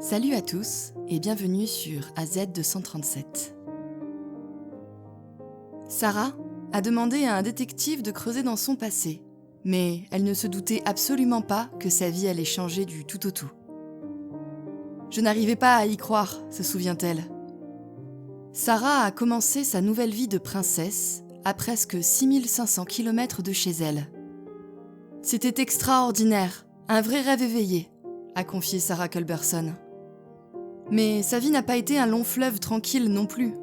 Salut à tous et bienvenue sur AZ237. Sarah a demandé à un détective de creuser dans son passé, mais elle ne se doutait absolument pas que sa vie allait changer du tout au tout. Je n'arrivais pas à y croire, se souvient-elle. Sarah a commencé sa nouvelle vie de princesse à presque 6500 km de chez elle. C'était extraordinaire, un vrai rêve éveillé, a confié Sarah Culberson. Mais sa vie n'a pas été un long fleuve tranquille non plus.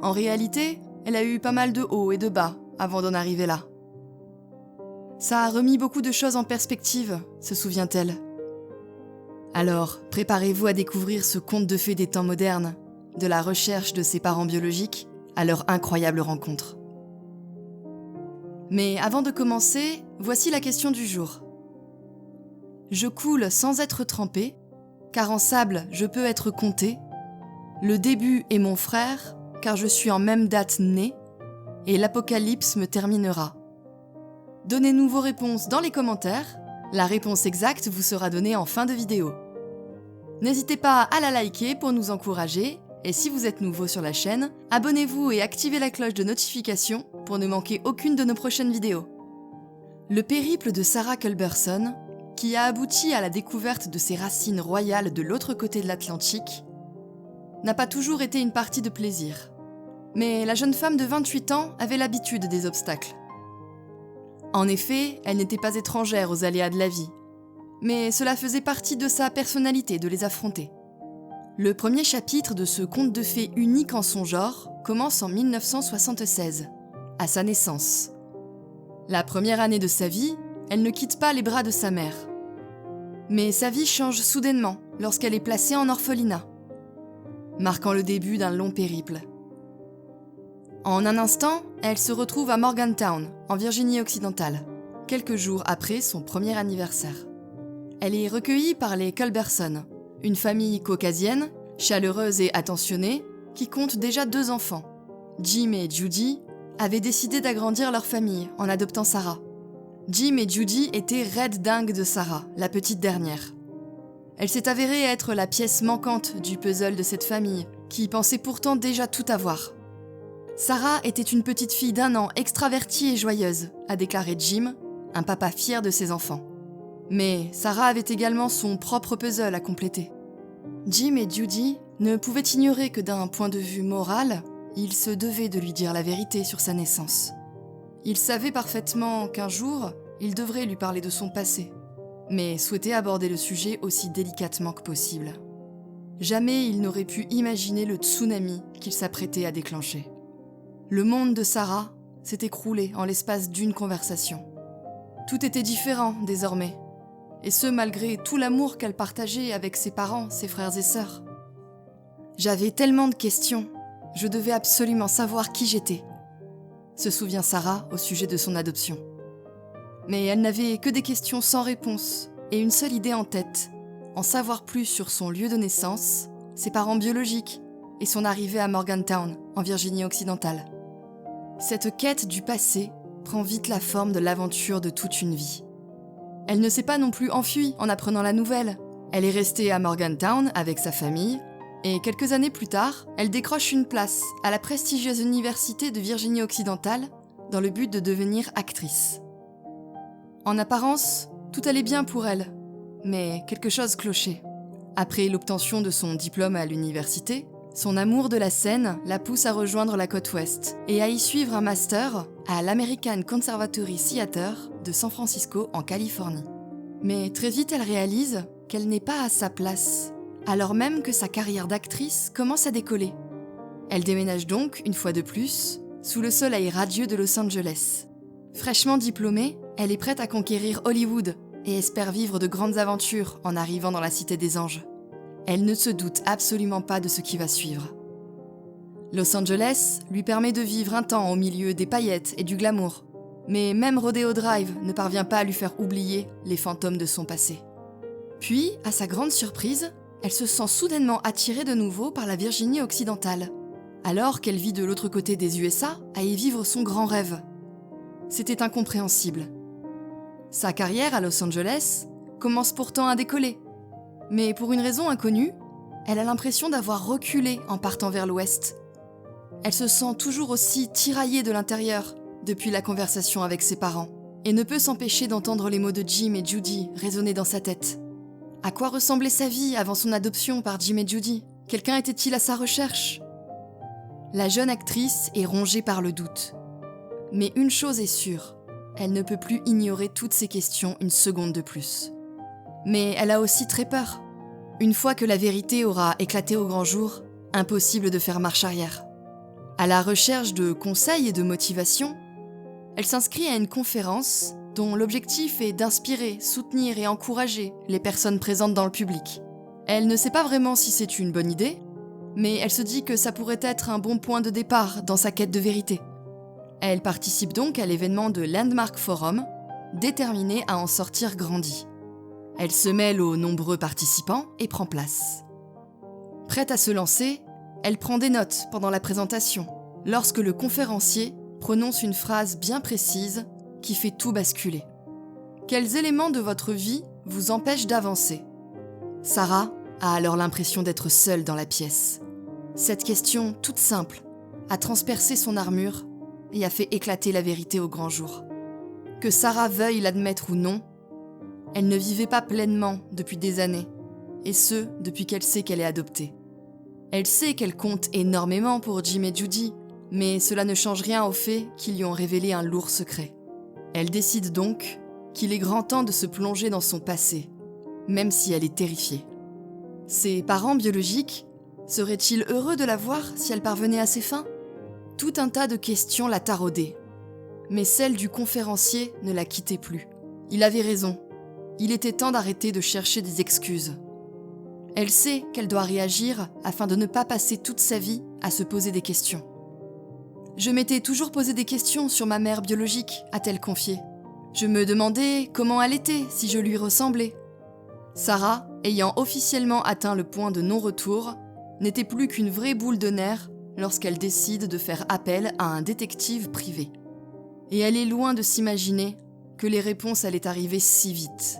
En réalité, elle a eu pas mal de hauts et de bas avant d'en arriver là. Ça a remis beaucoup de choses en perspective, se souvient-elle. Alors, préparez-vous à découvrir ce conte de fées des temps modernes, de la recherche de ses parents biologiques à leur incroyable rencontre. Mais avant de commencer, voici la question du jour. Je coule sans être trempé, car en sable je peux être compté. Le début est mon frère, car je suis en même date né, et l'apocalypse me terminera. Donnez-nous vos réponses dans les commentaires, la réponse exacte vous sera donnée en fin de vidéo. N'hésitez pas à la liker pour nous encourager, et si vous êtes nouveau sur la chaîne, abonnez-vous et activez la cloche de notification pour ne manquer aucune de nos prochaines vidéos. Le périple de Sarah Culberson, qui a abouti à la découverte de ses racines royales de l'autre côté de l'Atlantique, n'a pas toujours été une partie de plaisir. Mais la jeune femme de 28 ans avait l'habitude des obstacles. En effet, elle n'était pas étrangère aux aléas de la vie, mais cela faisait partie de sa personnalité de les affronter. Le premier chapitre de ce conte de fées unique en son genre commence en 1976, à sa naissance. La première année de sa vie, elle ne quitte pas les bras de sa mère. Mais sa vie change soudainement lorsqu'elle est placée en orphelinat, marquant le début d'un long périple. En un instant, elle se retrouve à Morgantown, en Virginie-Occidentale, quelques jours après son premier anniversaire. Elle est recueillie par les Culberson, une famille caucasienne, chaleureuse et attentionnée, qui compte déjà 2 enfants. Jim et Judy avaient décidé d'agrandir leur famille en adoptant Sarah. Jim et Judy étaient raides dingues de Sarah, la petite dernière. Elle s'est avérée être la pièce manquante du puzzle de cette famille, qui pensait pourtant déjà tout avoir. Sarah était une petite fille d'1 an extravertie et joyeuse, a déclaré Jim, un papa fier de ses enfants. Mais Sarah avait également son propre puzzle à compléter. Jim et Judy ne pouvaient ignorer que d'un point de vue moral, ils se devaient de lui dire la vérité sur sa naissance. Ils savaient parfaitement qu'un jour, ils devraient lui parler de son passé, mais souhaitaient aborder le sujet aussi délicatement que possible. Jamais ils n'auraient pu imaginer le tsunami qu'ils s'apprêtaient à déclencher. Le monde de Sarah s'est écroulé en l'espace d'une conversation. Tout était différent désormais, et ce malgré tout l'amour qu'elle partageait avec ses parents, ses frères et sœurs. J'avais tellement de questions, je devais absolument savoir qui j'étais, se souvient Sarah au sujet de son adoption. Mais elle n'avait que des questions sans réponse et une seule idée en tête, en savoir plus sur son lieu de naissance, ses parents biologiques et son arrivée à Morgantown, en Virginie-Occidentale. Cette quête du passé prend vite la forme de l'aventure de toute une vie. Elle ne s'est pas non plus enfuie en apprenant la nouvelle. Elle est restée à Morgantown avec sa famille, et quelques années plus tard, elle décroche une place à la prestigieuse université de Virginie-Occidentale dans le but de devenir actrice. En apparence, tout allait bien pour elle, mais quelque chose clochait. Après l'obtention de son diplôme à l'université, son amour de la scène la pousse à rejoindre la côte ouest et à y suivre un master à l'American Conservatory Theater de San Francisco en Californie. Mais très vite, elle réalise qu'elle n'est pas à sa place, alors même que sa carrière d'actrice commence à décoller. Elle déménage donc, une fois de plus, sous le soleil radieux de Los Angeles. Fraîchement diplômée, elle est prête à conquérir Hollywood et espère vivre de grandes aventures en arrivant dans la Cité des Anges. Elle ne se doute absolument pas de ce qui va suivre. Los Angeles lui permet de vivre un temps au milieu des paillettes et du glamour, mais même Rodeo Drive ne parvient pas à lui faire oublier les fantômes de son passé. Puis, à sa grande surprise, elle se sent soudainement attirée de nouveau par la Virginie-Occidentale, alors qu'elle vit de l'autre côté des USA à y vivre son grand rêve. C'était incompréhensible. Sa carrière à Los Angeles commence pourtant à décoller, Mais pour une raison inconnue, elle a l'impression d'avoir reculé en partant vers l'ouest. Elle se sent toujours aussi tiraillée de l'intérieur depuis la conversation avec ses parents et ne peut s'empêcher d'entendre les mots de Jim et Judy résonner dans sa tête. À quoi ressemblait sa vie avant son adoption par Jim et Judy ? Quelqu'un était-il à sa recherche ? La jeune actrice est rongée par le doute. Mais une chose est sûre, elle ne peut plus ignorer toutes ces questions une seconde de plus. Mais elle a aussi très peur. Une fois que la vérité aura éclaté au grand jour, impossible de faire marche arrière. À la recherche de conseils et de motivation, elle s'inscrit à une conférence dont l'objectif est d'inspirer, soutenir et encourager les personnes présentes dans le public. Elle ne sait pas vraiment si c'est une bonne idée, mais elle se dit que ça pourrait être un bon point de départ dans sa quête de vérité. Elle participe donc à l'événement de Landmark Forum, déterminée à en sortir grandie. Elle se mêle aux nombreux participants et prend place. Prête à se lancer, elle prend des notes pendant la présentation, lorsque le conférencier prononce une phrase bien précise qui fait tout basculer. Quels éléments de votre vie vous empêchent d'avancer ? Sarah a alors l'impression d'être seule dans la pièce. Cette question toute simple a transpercé son armure et a fait éclater la vérité au grand jour. Que Sarah veuille l'admettre ou non, elle ne vivait pas pleinement depuis des années, et ce, depuis qu'elle sait qu'elle est adoptée. Elle sait qu'elle compte énormément pour Jim et Judy, mais cela ne change rien au fait qu'ils lui ont révélé un lourd secret. Elle décide donc qu'il est grand temps de se plonger dans son passé, même si elle est terrifiée. Ses parents biologiques seraient-ils heureux de la voir si elle parvenait à ses fins ? Tout un tas de questions la taraudaient, mais celle du conférencier ne la quittait plus. Il avait raison, il était temps d'arrêter de chercher des excuses. Elle sait qu'elle doit réagir afin de ne pas passer toute sa vie à se poser des questions. Je m'étais toujours posé des questions sur ma mère biologique, a-t-elle confié. Je me demandais comment elle était si je lui ressemblais. Sarah, ayant officiellement atteint le point de non-retour, n'était plus qu'une vraie boule de nerfs lorsqu'elle décide de faire appel à un détective privé. Et elle est loin de s'imaginer que les réponses allaient arriver si vite.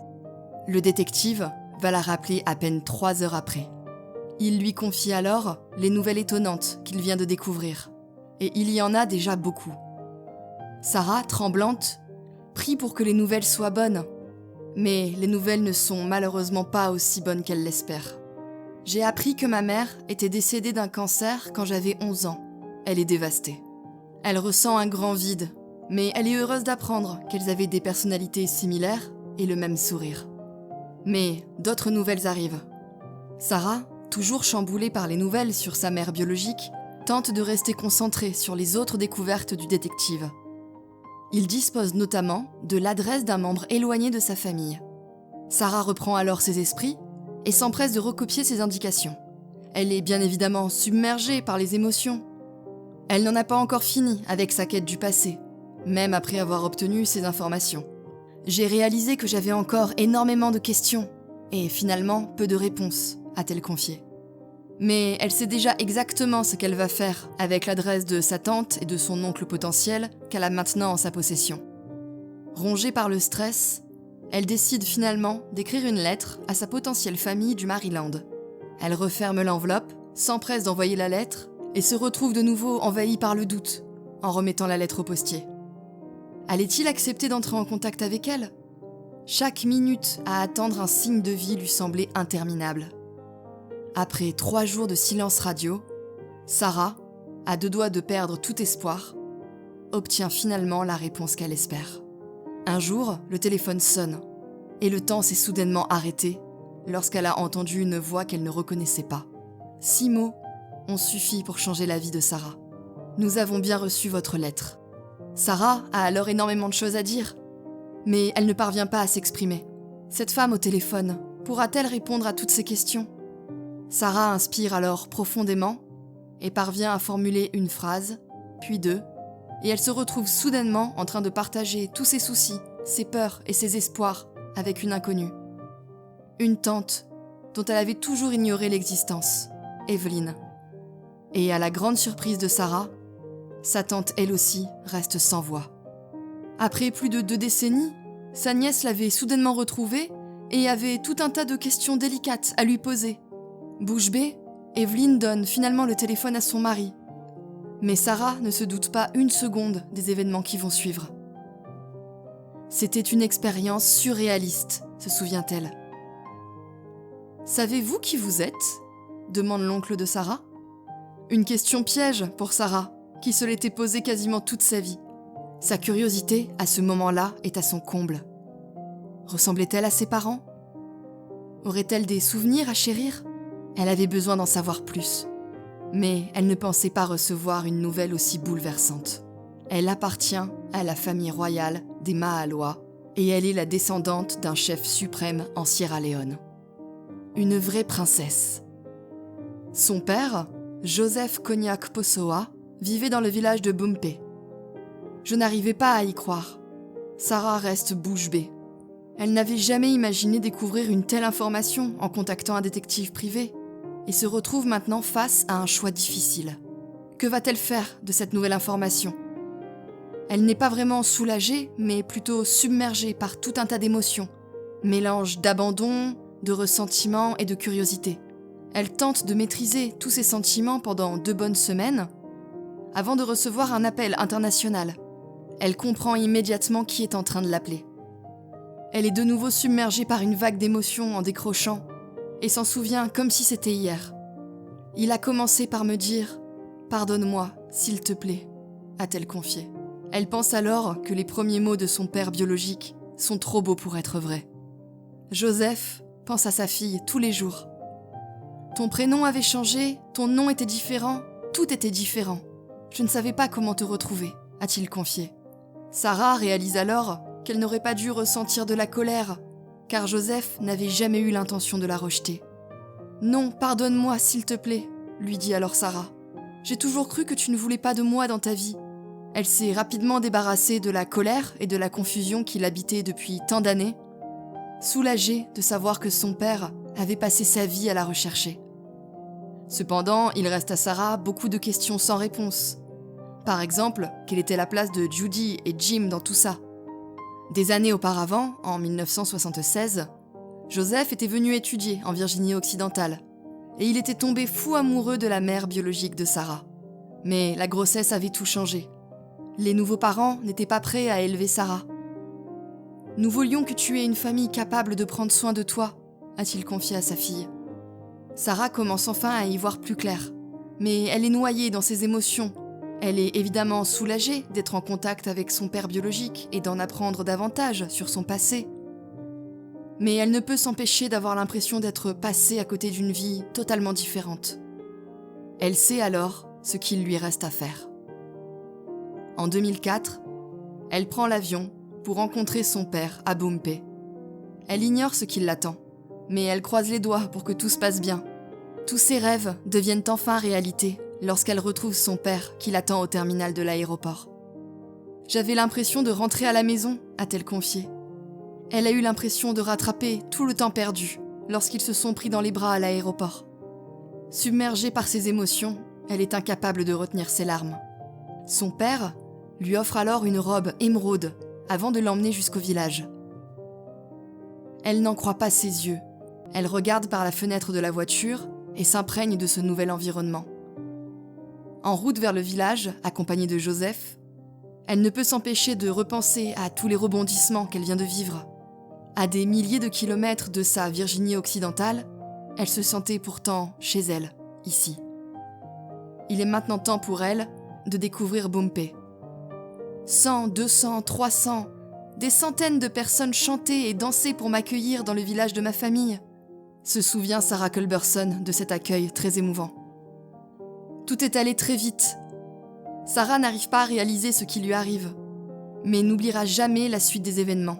Le détective va la rappeler à peine 3 heures après. Il lui confie alors les nouvelles étonnantes qu'il vient de découvrir. Et il y en a déjà beaucoup. Sarah, tremblante, prie pour que les nouvelles soient bonnes. Mais les nouvelles ne sont malheureusement pas aussi bonnes qu'elle l'espère. J'ai appris que ma mère était décédée d'un cancer quand j'avais 11 ans. Elle est dévastée. Elle ressent un grand vide, mais elle est heureuse d'apprendre qu'elles avaient des personnalités similaires et le même sourire. Mais d'autres nouvelles arrivent. Sarah, toujours chamboulée par les nouvelles sur sa mère biologique, tente de rester concentrée sur les autres découvertes du détective. Il dispose notamment de l'adresse d'un membre éloigné de sa famille. Sarah reprend alors ses esprits et s'empresse de recopier ses indications. Elle est bien évidemment submergée par les émotions. Elle n'en a pas encore fini avec sa quête du passé, même après avoir obtenu ces informations. J'ai réalisé que j'avais encore énormément de questions et finalement peu de réponses, a-t-elle confié. Mais elle sait déjà exactement ce qu'elle va faire avec l'adresse de sa tante et de son oncle potentiel qu'elle a maintenant en sa possession. Rongée par le stress, elle décide finalement d'écrire une lettre à sa potentielle famille du Maryland. Elle referme l'enveloppe, s'empresse d'envoyer la lettre et se retrouve de nouveau envahie par le doute en remettant la lettre au postier. Allait-il accepter d'entrer en contact avec elle ? Chaque minute à attendre un signe de vie lui semblait interminable. Après 3 jours de silence radio, Sarah, à 2 doigts de perdre tout espoir, obtient finalement la réponse qu'elle espère. Un jour, le téléphone sonne, et le temps s'est soudainement arrêté lorsqu'elle a entendu une voix qu'elle ne reconnaissait pas. 6 mots ont suffi pour changer la vie de Sarah. « Nous avons bien reçu votre lettre. » Sarah a alors énormément de choses à dire, mais elle ne parvient pas à s'exprimer. Cette femme au téléphone pourra-t-elle répondre à toutes ces questions ? Sarah inspire alors profondément et parvient à formuler une phrase, puis 2, et elle se retrouve soudainement en train de partager tous ses soucis, ses peurs et ses espoirs avec une inconnue. Une tante dont elle avait toujours ignoré l'existence, Evelyn. Et à la grande surprise de Sarah, sa tante elle aussi reste sans voix. Après plus de 2 décennies, sa nièce l'avait soudainement retrouvée et avait tout un tas de questions délicates à lui poser. Bouche bée, Evelyn donne finalement le téléphone à son mari. Mais Sarah ne se doute pas une seconde des événements qui vont suivre. C'était une expérience surréaliste, se souvient-elle. « Savez-vous qui vous êtes ?» demande l'oncle de Sarah. Une question piège pour Sarah, qui se l'était posée quasiment toute sa vie. Sa curiosité, à ce moment-là, est à son comble. Ressemblait-elle à ses parents ? Aurait-elle des souvenirs à chérir ? Elle avait besoin d'en savoir plus. Mais elle ne pensait pas recevoir une nouvelle aussi bouleversante. Elle appartient à la famille royale des Mahalois et elle est la descendante d'un chef suprême en Sierra Leone. Une vraie princesse. Son père, Joseph Cognac Possoa, vivait dans le village de Bumpé. Je n'arrivais pas à y croire. Sarah reste bouche bée. Elle n'avait jamais imaginé découvrir une telle information en contactant un détective privé et se retrouve maintenant face à un choix difficile. Que va-t-elle faire de cette nouvelle information ? Elle n'est pas vraiment soulagée, mais plutôt submergée par tout un tas d'émotions. Mélange d'abandon, de ressentiment et de curiosité. Elle tente de maîtriser tous ses sentiments pendant 2 bonnes semaines, avant de recevoir un appel international. Elle comprend immédiatement qui est en train de l'appeler. Elle est de nouveau submergée par une vague d'émotions en décrochant, et s'en souvient comme si c'était hier. « Il a commencé par me dire « Pardonne-moi, s'il te plaît », a-t-elle confié. Elle pense alors que les premiers mots de son père biologique sont trop beaux pour être vrais. Joseph pense à sa fille tous les jours. « Ton prénom avait changé, ton nom était différent, tout était différent. Je ne savais pas comment te retrouver », a-t-il confié. Sarah réalise alors qu'elle n'aurait pas dû ressentir de la colère, car Joseph n'avait jamais eu l'intention de la rejeter. « Non, pardonne-moi, s'il te plaît », lui dit alors Sarah. « J'ai toujours cru que tu ne voulais pas de moi dans ta vie. » Elle s'est rapidement débarrassée de la colère et de la confusion qui l'habitait depuis tant d'années, soulagée de savoir que son père avait passé sa vie à la rechercher. Cependant, il reste à Sarah beaucoup de questions sans réponse. Par exemple, quelle était la place de Judy et Jim dans tout ça ? Des années auparavant, en 1976, Joseph était venu étudier en Virginie occidentale et il était tombé fou amoureux de la mère biologique de Sarah. Mais la grossesse avait tout changé. Les nouveaux parents n'étaient pas prêts à élever Sarah. « Nous voulions que tu aies une famille capable de prendre soin de toi », a-t-il confié à sa fille. Sarah commence enfin à y voir plus clair, mais elle est noyée dans ses émotions. Elle est évidemment soulagée d'être en contact avec son père biologique et d'en apprendre davantage sur son passé. Mais elle ne peut s'empêcher d'avoir l'impression d'être passée à côté d'une vie totalement différente. Elle sait alors ce qu'il lui reste à faire. En 2004, elle prend l'avion pour rencontrer son père à Bumpé. Elle ignore ce qui l'attend, mais elle croise les doigts pour que tout se passe bien. Tous ses rêves deviennent enfin réalité lorsqu'elle retrouve son père qui l'attend au terminal de l'aéroport. « J'avais l'impression de rentrer à la maison », a-t-elle confié. Elle a eu l'impression de rattraper tout le temps perdu lorsqu'ils se sont pris dans les bras à l'aéroport. Submergée par ses émotions, elle est incapable de retenir ses larmes. Son père lui offre alors une robe émeraude avant de l'emmener jusqu'au village. Elle n'en croit pas ses yeux. Elle regarde par la fenêtre de la voiture et s'imprègne de ce nouvel environnement. En route vers le village, accompagnée de Joseph, elle ne peut s'empêcher de repenser à tous les rebondissements qu'elle vient de vivre. À des milliers de kilomètres de sa Virginie occidentale, elle se sentait pourtant chez elle, ici. Il est maintenant temps pour elle de découvrir Bumpé. 100, 200, 300, des centaines de personnes chantaient et dansaient pour m'accueillir dans le village de ma famille. Se souvient Sarah Culberson de cet accueil très émouvant. Tout est allé très vite. Sarah n'arrive pas à réaliser ce qui lui arrive, mais n'oubliera jamais la suite des événements.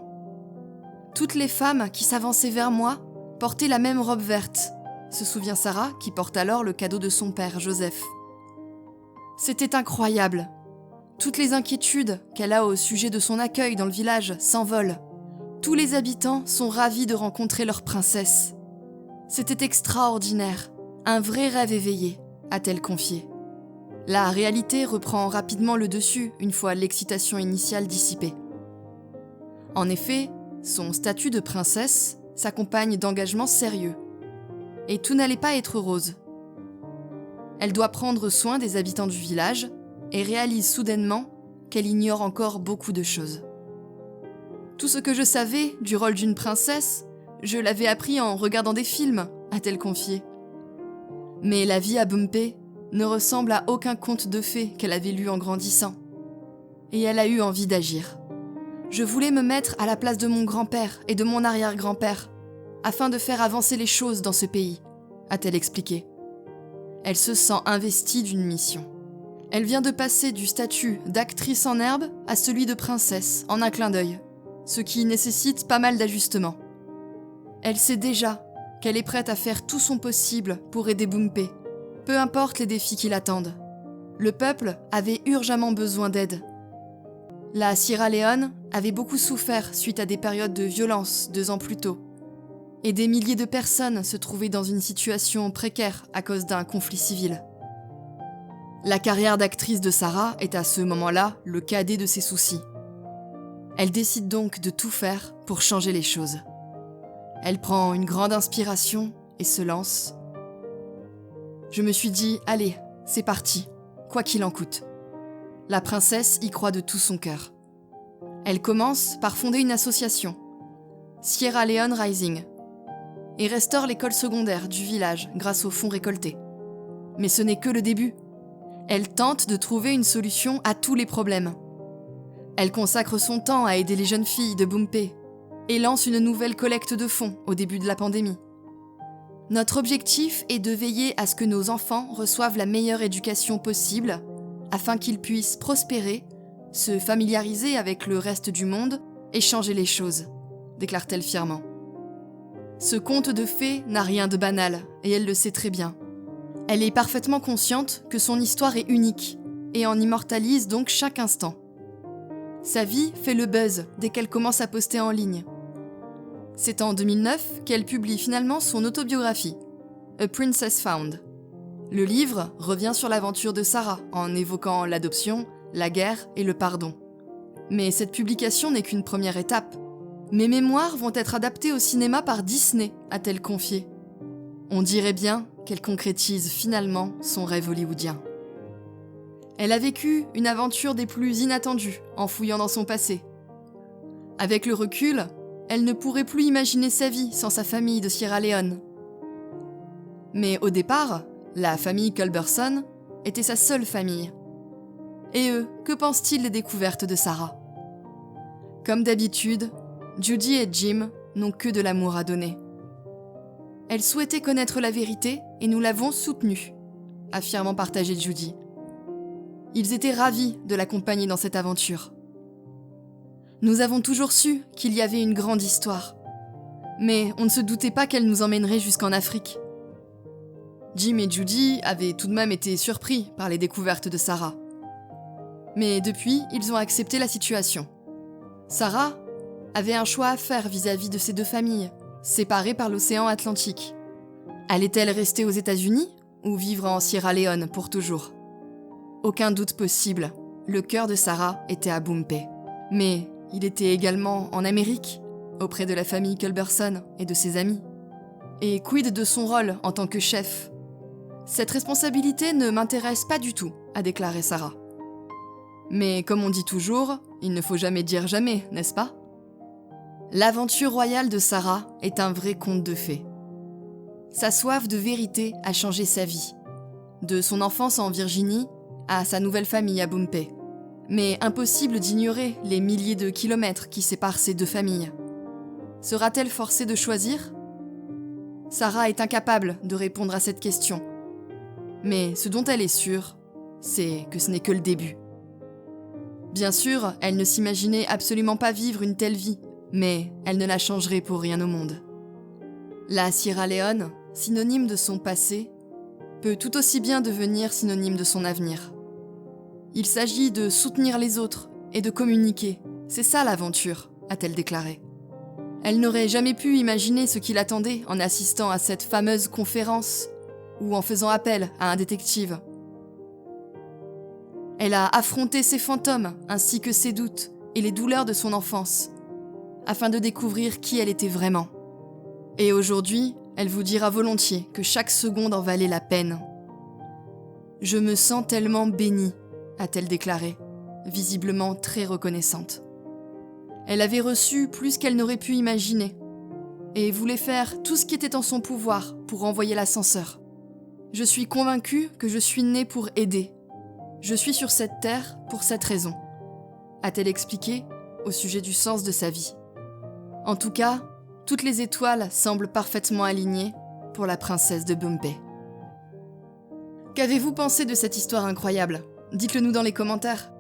Toutes les femmes qui s'avançaient vers moi portaient la même robe verte, se souvient Sarah qui porte alors le cadeau de son père, Joseph. C'était incroyable. Toutes les inquiétudes qu'elle a au sujet de son accueil dans le village s'envolent. Tous les habitants sont ravis de rencontrer leur princesse. C'était extraordinaire, un vrai rêve éveillé, a-t-elle confié. La réalité reprend rapidement le dessus une fois l'excitation initiale dissipée. En effet, son statut de princesse s'accompagne d'engagements sérieux. Et tout n'allait pas être rose. Elle doit prendre soin des habitants du village et réalise soudainement qu'elle ignore encore beaucoup de choses. Tout ce que je savais du rôle d'une princesse, je l'avais appris en regardant des films, a-t-elle confié. Mais la vie à Bumpé ne ressemble à aucun conte de fées qu'elle avait lu en grandissant. Et elle a eu envie d'agir. Je voulais me mettre à la place de mon grand-père et de mon arrière-grand-père, afin de faire avancer les choses dans ce pays, a-t-elle expliqué. Elle se sent investie d'une mission. Elle vient de passer du statut d'actrice en herbe à celui de princesse en un clin d'œil, ce qui nécessite pas mal d'ajustements. Elle sait déjà qu'elle est prête à faire tout son possible pour aider Bumpé, peu importe les défis qui l'attendent. Le peuple avait urgemment besoin d'aide. La Sierra Leone avait beaucoup souffert suite à des périodes de violence 2 ans plus tôt, et des milliers de personnes se trouvaient dans une situation précaire à cause d'un conflit civil. La carrière d'actrice de Sarah est à ce moment-là le cadet de ses soucis. Elle décide donc de tout faire pour changer les choses. Elle prend une grande inspiration et se lance. Je me suis dit, allez, c'est parti, quoi qu'il en coûte. La princesse y croit de tout son cœur. Elle commence par fonder une association, Sierra Leone Rising, et restaure l'école secondaire du village grâce aux fonds récoltés. Mais ce n'est que le début. Elle tente de trouver une solution à tous les problèmes. Elle consacre son temps à aider les jeunes filles de Bumpé et lance une nouvelle collecte de fonds au début de la pandémie. Notre objectif est de veiller à ce que nos enfants reçoivent la meilleure éducation possible afin qu'ils puissent prospérer, se familiariser avec le reste du monde et changer les choses, déclare-t-elle fièrement. Ce conte de fées n'a rien de banal et elle le sait très bien. Elle est parfaitement consciente que son histoire est unique et en immortalise donc chaque instant. Sa vie fait le buzz dès qu'elle commence à poster en ligne. C'est en 2009 qu'elle publie finalement son autobiographie, A Princess Found. Le livre revient sur l'aventure de Sarah en évoquant l'adoption, la guerre et le pardon. Mais cette publication n'est qu'une première étape. Mes mémoires vont être adaptées au cinéma par Disney, a-t-elle confié. On dirait bien qu'elle concrétise finalement son rêve hollywoodien. Elle a vécu une aventure des plus inattendues en fouillant dans son passé. Avec le recul, elle ne pourrait plus imaginer sa vie sans sa famille de Sierra Leone. Mais au départ, la famille Culberson était sa seule famille. Et eux, que pensent-ils des découvertes de Sarah ? Comme d'habitude, Judy et Jim n'ont que de l'amour à donner. Elle souhaitait connaître la vérité et nous l'avons soutenue, a fièrement partagé Judy. Ils étaient ravis de l'accompagner dans cette aventure. Nous avons toujours su qu'il y avait une grande histoire, mais on ne se doutait pas qu'elle nous emmènerait jusqu'en Afrique. Jim et Judy avaient tout de même été surpris par les découvertes de Sarah. Mais depuis, ils ont accepté la situation. Sarah avait un choix à faire vis-à-vis de ces 2 familles, séparées par l'océan Atlantique. Allait-elle rester aux États-Unis ou vivre en Sierra Leone pour toujours ? Aucun doute possible, le cœur de Sarah était à Bumpé. Mais il était également en Amérique, auprès de la famille Culberson et de ses amis. Et quid de son rôle en tant que chef ? Cette responsabilité ne m'intéresse pas du tout, a déclaré Sarah. Mais comme on dit toujours, il ne faut jamais dire jamais, n'est-ce pas ? L'aventure royale de Sarah est un vrai conte de fées. Sa soif de vérité a changé sa vie, de son enfance en Virginie à sa nouvelle famille à Bumpé. Mais impossible d'ignorer les milliers de kilomètres qui séparent ces 2 familles. Sera-t-elle forcée de choisir ? Sarah est incapable de répondre à cette question. Mais ce dont elle est sûre, c'est que ce n'est que le début. Bien sûr, elle ne s'imaginait absolument pas vivre une telle vie, mais elle ne la changerait pour rien au monde. La Sierra Leone, synonyme de son passé, peut tout aussi bien devenir synonyme de son avenir. Il s'agit de soutenir les autres et de communiquer. C'est ça l'aventure, a-t-elle déclaré. Elle n'aurait jamais pu imaginer ce qui l'attendait en assistant à cette fameuse conférence ou en faisant appel à un détective. Elle a affronté ses fantômes ainsi que ses doutes et les douleurs de son enfance, afin de découvrir qui elle était vraiment. Et aujourd'hui, elle vous dira volontiers que chaque seconde en valait la peine. « Je me sens tellement bénie », a-t-elle déclaré, visiblement très reconnaissante. Elle avait reçu plus qu'elle n'aurait pu imaginer et voulait faire tout ce qui était en son pouvoir pour renvoyer l'ascenseur. « Je suis convaincue que je suis née pour aider. Je suis sur cette terre pour cette raison », a-t-elle expliqué au sujet du sens de sa vie. En tout cas, toutes les étoiles semblent parfaitement alignées pour la princesse de Bombay. Qu'avez-vous pensé de cette histoire incroyable ? Dites-le nous dans les commentaires.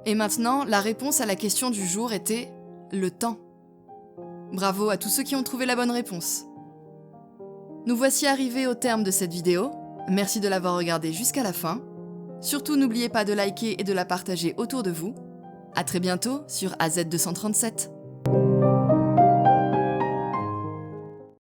Et maintenant, la réponse à la question du jour était le temps. Bravo à tous ceux qui ont trouvé la bonne réponse. Nous voici arrivés au terme de cette vidéo. Merci de l'avoir regardée jusqu'à la fin. Surtout, n'oubliez pas de liker et de la partager autour de vous. À très bientôt sur AZ237.